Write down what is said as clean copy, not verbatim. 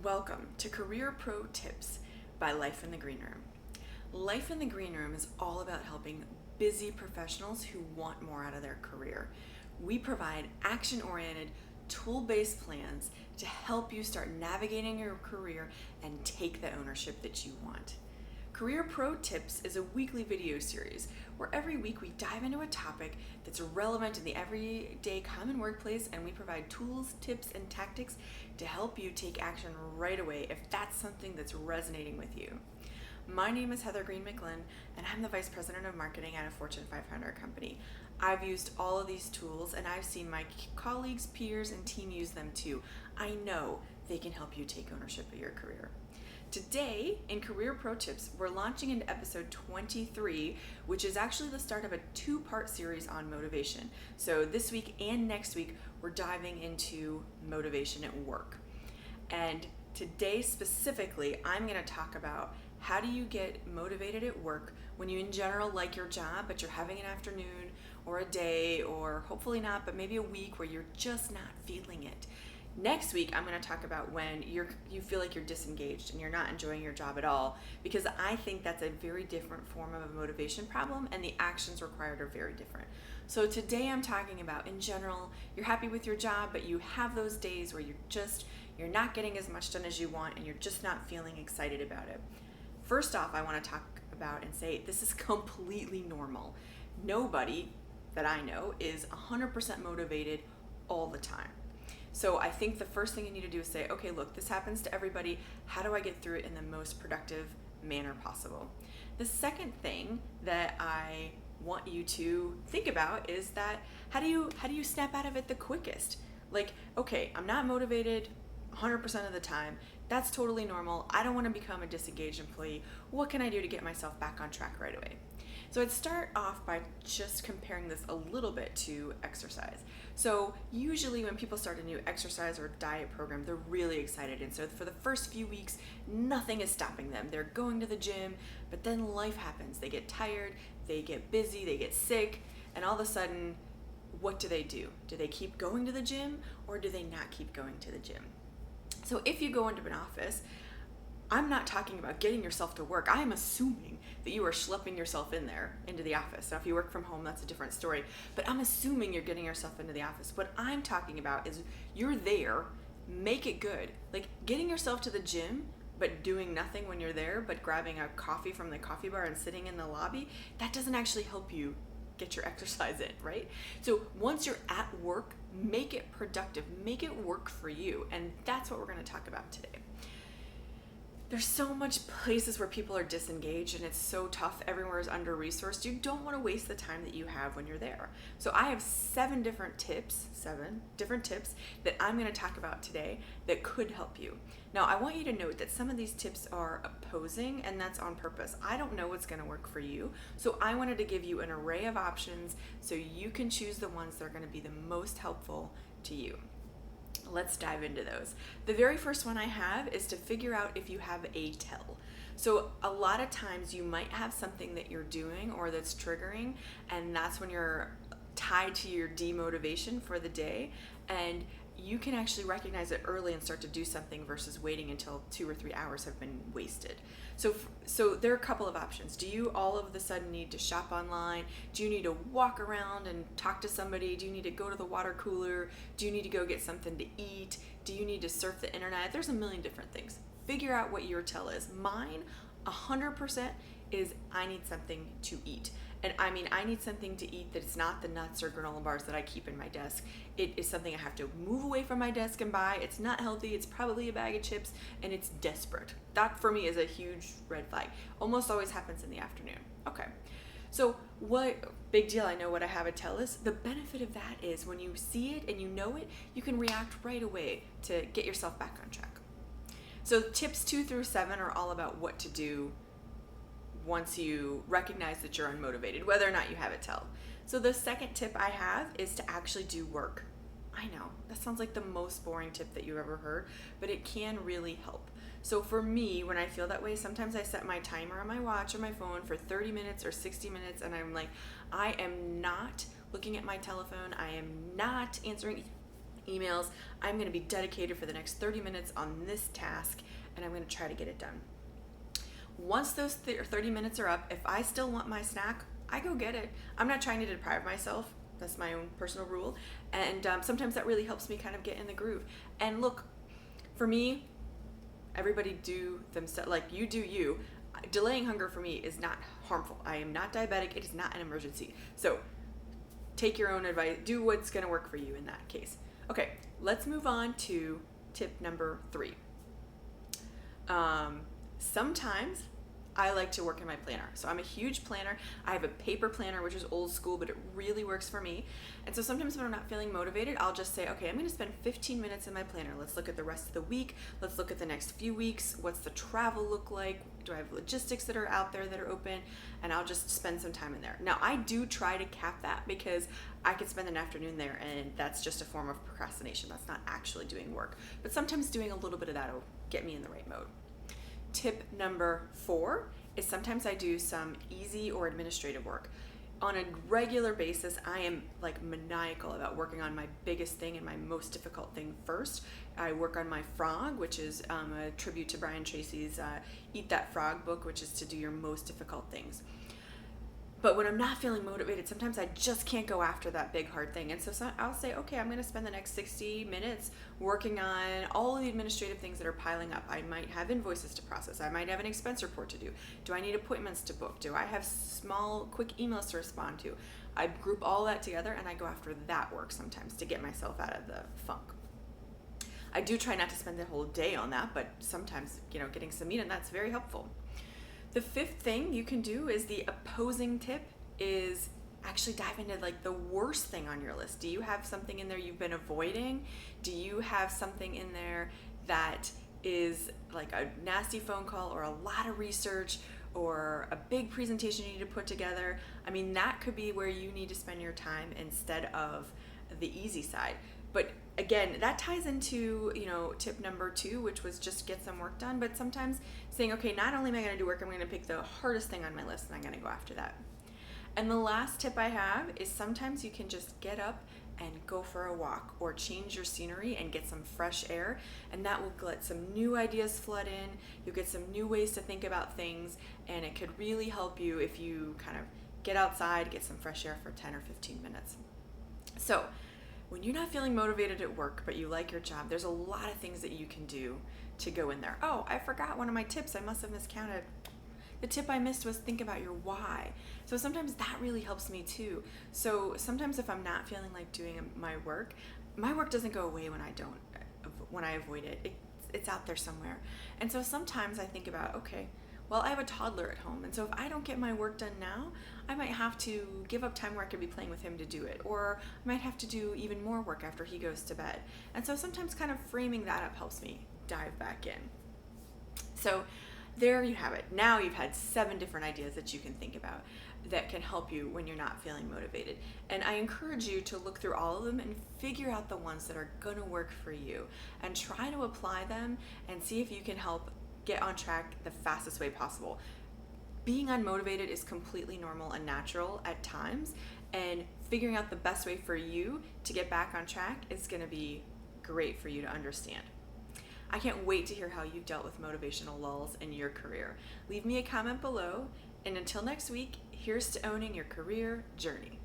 Welcome to Career Pro Tips by Life in the Green Room. Life in the Green Room is all about helping busy professionals who want more out of their career. We provide action-oriented, tool-based plans to help you start navigating your career and take the ownership that you want. Career Pro Tips is a weekly video series where every week we dive into a topic that's relevant in the everyday common workplace, and we provide tools, tips, and tactics to help you take action right away if that's something that's resonating with you. My name is Heather Green McGlynn, and I'm the Vice President of Marketing at a Fortune 500 company. I've used all of these tools, and I've seen my colleagues, peers, and team use them too. I know they can help you take ownership of your career. Today, in Career Pro Tips, we're launching into episode 23, which is actually the start of a two-part series on motivation. So this week and next week, we're diving into motivation at work. And today specifically, I'm going to talk about how do you get motivated at work when you in general like your job, but you're having an afternoon or a day, or hopefully not, but maybe a week where you're just not feeling it. Next week, I'm going to talk about when you feel like you're disengaged and you're not enjoying your job at all, because I think that's a very different form of a motivation problem, and the actions required are very different. So today I'm talking about, in general, you're happy with your job, but you have those days where you're not getting as much done as you want, and you're just not feeling excited about it. First off, I want to talk about and say this is completely normal. Nobody that I know is 100% motivated all the time. So I think the first thing you need to do is say, okay, look, this happens to everybody. How do I get through it in the most productive manner possible? The second thing that I want you to think about is that how do you snap out of it the quickest? Like, okay, I'm not motivated 100% of the time. That's totally normal. I don't want to become a disengaged employee. What can I do to get myself back on track right away? So I'd start off by just comparing this a little bit to exercise. So usually when people start a new exercise or diet program, they're really excited. And so for the first few weeks, nothing is stopping them. They're going to the gym, but then life happens. They get tired, they get busy, they get sick, and all of a sudden, what do? Do they keep going to the gym, or do they not keep going to the gym? So if you go into an office, I'm not talking about getting yourself to work. I am assuming that you are schlepping yourself into the office. Now, if you work from home, that's a different story. But I'm assuming you're getting yourself into the office. What I'm talking about is you're there, make it good. Like getting yourself to the gym, but doing nothing when you're there, but grabbing a coffee from the coffee bar and sitting in the lobby, that doesn't actually help you get your exercise in, right? So once you're at work, make it productive, make it work for you. And that's what we're going to talk about today. There's so much places where people are disengaged, and it's so tough. Everywhere is under-resourced. You don't want to waste the time that you have when you're there. So I have seven different tips that I'm going to talk about today that could help you. Now, I want you to note that some of these tips are opposing, and that's on purpose. I don't know what's going to work for you, so I wanted to give you an array of options so you can choose the ones that are going to be the most helpful to you. Let's dive into those. The very first one I have is to figure out if you have a tell. So a lot of times you might have something that you're doing or that's triggering, and that's when you're tied to your demotivation for the day, and you can actually recognize it early and start to do something versus waiting until 2 or 3 hours have been wasted. So there are a couple of options. Do you all of a sudden need to shop online? Do you need to walk around and talk to somebody? Do you need to go to the water cooler? Do you need to go get something to eat? Do you need to surf the internet? There's a million different things. Figure out what your tell is. Mine, 100%, is I need something to eat. And I mean, I need something to eat that's not the nuts or granola bars that I keep in my desk. It is something I have to move away from my desk and buy. It's not healthy. It's probably a bag of chips, and it's desperate. That for me is a huge red flag. Almost always happens in the afternoon. Okay. So what big deal, I know what I have a tell is. The benefit of that is when you see it and you know it, you can react right away to get yourself back on track. So tips 2 through 7 are all about what to do once you recognize that you're unmotivated, whether or not you have a tell. So the second tip I have is to actually do work. I know, that sounds like the most boring tip that you've ever heard, but it can really help. So for me, when I feel that way, sometimes I set my timer on my watch or my phone for 30 minutes or 60 minutes, and I'm like, I am not looking at my telephone, I am not answering emails. I'm going to be dedicated for the next 30 minutes on this task, and I'm going to try to get it done. Once those 30 minutes are up, if I still want my snack, I go get it. I'm not trying to deprive myself. That's my own personal rule. And sometimes that really helps me kind of get in the groove. And look, for me, everybody do themselves, like you do you. Delaying hunger for me is not harmful. I am not diabetic. It is not an emergency. So take your own advice. Do what's going to work for you in that case. Okay, let's move on to tip number 3. Sometimes I like to work in my planner. So I'm a huge planner. I have a paper planner, which is old school, but it really works for me. And so sometimes when I'm not feeling motivated, I'll just say, okay, I'm going to spend 15 minutes in my planner. Let's look at the rest of the week. Let's look at the next few weeks. What's the travel look like? Do I have logistics that are out there that are open? And I'll just spend some time in there. Now, I do try to cap that because I could spend an afternoon there, and that's just a form of procrastination. That's not actually doing work. But sometimes doing a little bit of that will get me in the right mode. Tip number 4 is sometimes I do some easy or administrative work. On a regular basis, I am like maniacal about working on my biggest thing and my most difficult thing first. I work on my frog, which is a tribute to Brian Tracy's Eat That Frog book, which is to do your most difficult things. But when I'm not feeling motivated, sometimes I just can't go after that big hard thing. And so I'll say, okay, I'm going to spend the next 60 minutes working on all of the administrative things that are piling up. I might have invoices to process. I might have an expense report to do. Do I need appointments to book? Do I have small, quick emails to respond to? I group all that together and I go after that work sometimes to get myself out of the funk. I do try not to spend the whole day on that, but sometimes, getting some meat in that's very helpful. The 5th thing you can do is the opposing tip is actually dive into like the worst thing on your list. Do you have something in there you've been avoiding? Do you have something in there that is like a nasty phone call or a lot of research or a big presentation you need to put together? I mean, that could be where you need to spend your time instead of the easy side. But again, that ties into, tip number 2, which was just get some work done. But sometimes saying, okay, not only am I going to do work, I'm going to pick the hardest thing on my list and I'm going to go after that. And the last tip I have is sometimes you can just get up and go for a walk or change your scenery and get some fresh air. And that will let some new ideas flood in. You'll get some new ways to think about things. And it could really help you if you kind of get outside, get some fresh air for 10 or 15 minutes. So when you're not feeling motivated at work, but you like your job, there's a lot of things that you can do to go in there. Oh, I forgot one of my tips. I must have miscounted. The tip I missed was think about your why. So sometimes that really helps me too. So sometimes if I'm not feeling like doing my work doesn't go away when I avoid it. It's out there somewhere. And so sometimes I think about, okay, well, I have a toddler at home, and so if I don't get my work done now, I might have to give up time where I could be playing with him to do it, or I might have to do even more work after he goes to bed. And so sometimes kind of framing that up helps me dive back in. So there you have it. Now you've had 7 different ideas that you can think about that can help you when you're not feeling motivated. And I encourage you to look through all of them and figure out the ones that are going to work for you and try to apply them and see if you can help get on track the fastest way possible. Being unmotivated is completely normal and natural at times, and figuring out the best way for you to get back on track is going to be great for you to understand. I can't wait to hear how you've dealt with motivational lulls in your career. Leave me a comment below, and until next week, here's to owning your career journey.